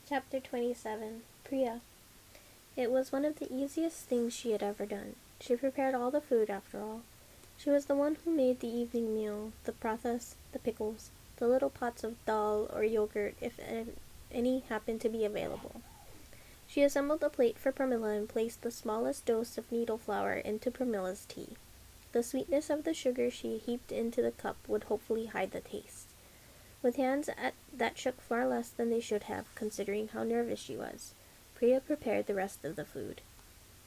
Chapter 27. Priya. It was one of the easiest things she had ever done. She prepared all the food, after all. She was the one who made the evening meal, the prathas, the pickles, the little pots of dal or yogurt if any happened to be available. She assembled a plate for Pramila and placed the smallest dose of needle flour into Pramila's tea. The sweetness of the sugar she heaped into the cup would hopefully hide the taste. With hands that shook far less than they should have, considering how nervous she was, Priya prepared the rest of the food.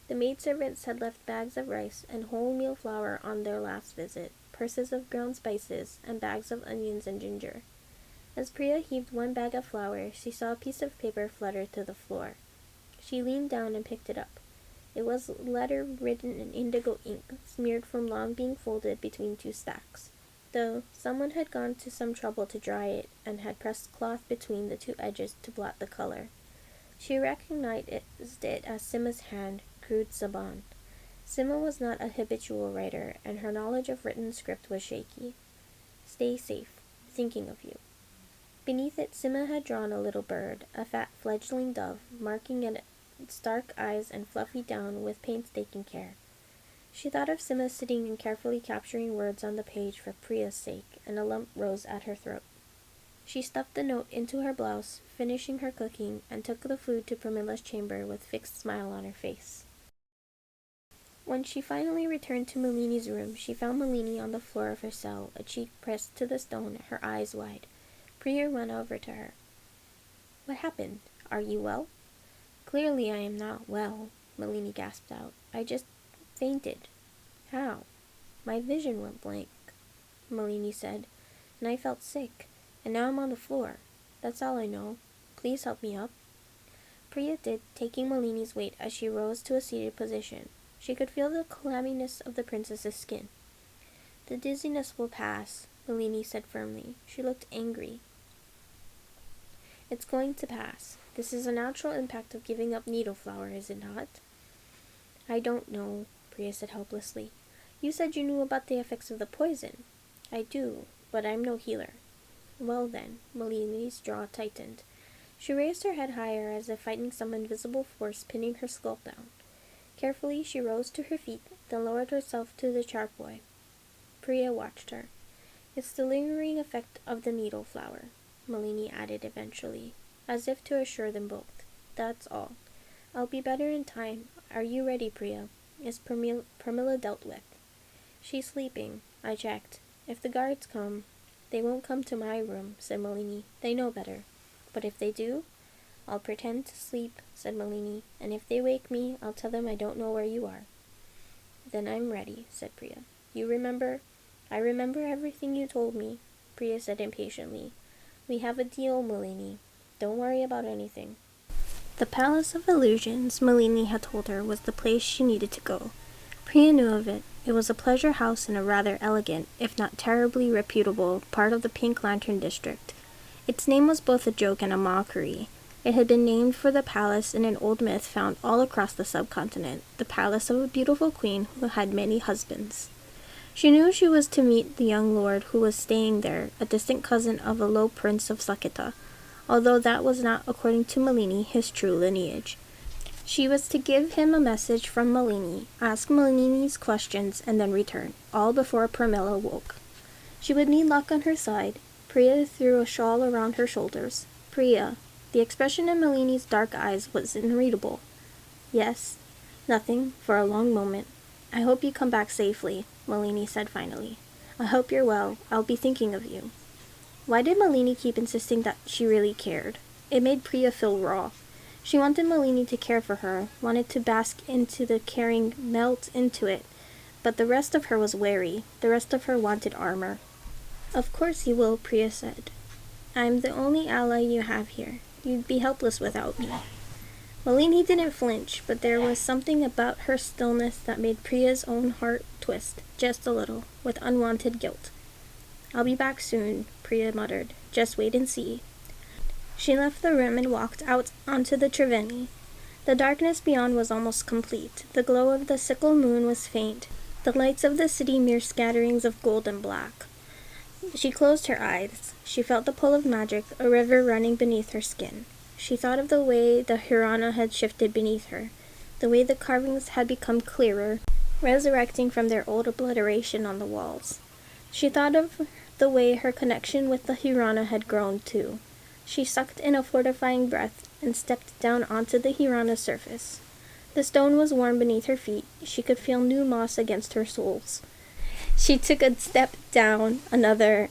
The maidservants had left bags of rice and wholemeal flour on their last visit, purses of ground spices, and bags of onions and ginger. As Priya heaved one bag of flour, she saw a piece of paper flutter to the floor. She leaned down and picked it up. It was a letter written in indigo ink, smeared from long being folded between two stacks. Though someone had gone to some trouble to dry it and had pressed cloth between the two edges to blot the color. She recognized it as Sima's hand, crude Saban. Sima was not a habitual writer, and her knowledge of written script was shaky. Stay safe, thinking of you. Beneath it, Sima had drawn a little bird, a fat fledgling dove, marking its dark eyes and fluffy down with painstaking care. She thought of Sima sitting and carefully capturing words on the page for Priya's sake, and a lump rose at her throat. She stuffed the note into her blouse, finishing her cooking, and took the food to Pramila's chamber with a fixed smile on her face. When she finally returned to Malini's room, she found Malini on the floor of her cell, a cheek pressed to the stone, her eyes wide. Priya went over to her. "What happened? Are you well?" "Clearly I am not well," Malini gasped out. "I just fainted." "How?" "My vision went blank," Malini said, "and I felt sick, and now I'm on the floor. That's all I know. Please help me up." Priya did, taking Malini's weight as she rose to a seated position. She could feel the clamminess of the princess's skin. "The dizziness will pass," Malini said firmly. She looked angry. "It's going to pass. This is a natural impact of giving up needle flour, is it not?" "I don't know," Priya said helplessly. "You said you knew about the effects of the poison." "I do, but I'm no healer." "Well then," Malini's jaw tightened. She raised her head higher as if fighting some invisible force pinning her skull down. Carefully she rose to her feet, then lowered herself to the charpoy. Priya watched her. "It's the lingering effect of the needle flour," Malini added eventually, as if to assure them both. "That's all. I'll be better in time. Are you ready, Priya? Is Pramila dealt with?" "She's sleeping. I checked. If the guards come—" "They won't come to my room," said Malini. "They know better. But if they do, I'll pretend to sleep," said Malini, "and if they wake me, I'll tell them I don't know where you are." "Then I'm ready," said Priya. "You remember—" "I remember everything you told me," Priya said impatiently. "We have a deal, Malini. Don't worry about anything." The Palace of Illusions, Malini had told her, was the place she needed to go. Priya knew of it. It was a pleasure house in a rather elegant, if not terribly reputable, part of the Pink Lantern district. Its name was both a joke and a mockery. It had been named for the palace in an old myth found all across the subcontinent, the palace of a beautiful queen who had many husbands. She knew she was to meet the young lord who was staying there, a distant cousin of a low prince of Saketa, although that was not, according to Malini, his true lineage. She was to give him a message from Malini, ask Malini's questions, and then return, all before Pramila woke. She would need luck on her side. Priya threw a shawl around her shoulders. "Priya." The expression in Malini's dark eyes was unreadable. "Yes?" "Nothing," for a long moment. "I hope you come back safely," Malini said finally. "I hope you're well. I'll be thinking of you." Why did Malini keep insisting that she really cared? It made Priya feel raw. She wanted Malini to care for her, wanted to bask into the caring, melt into it, but the rest of her was wary. The rest of her wanted armor. "Of course you will," Priya said. "I'm the only ally you have here. You'd be helpless without me." Malini didn't flinch, but there was something about her stillness that made Priya's own heart twist, just a little, with unwanted guilt. "I'll be back soon," Priya muttered. "Just wait and see." She left the room and walked out onto the Triveni. The darkness beyond was almost complete. The glow of the sickle moon was faint, the lights of the city mere scatterings of gold and black. She closed her eyes. She felt the pull of magic, a river running beneath her skin. She thought of the way the Hirana had shifted beneath her, the way the carvings had become clearer, resurrecting from their old obliteration on the walls. She thought of the way her connection with the Hirana had grown too. She sucked in a fortifying breath and stepped down onto the Hirana's surface. The stone was warm beneath her feet. She could feel new moss against her soles. She took a step down, another.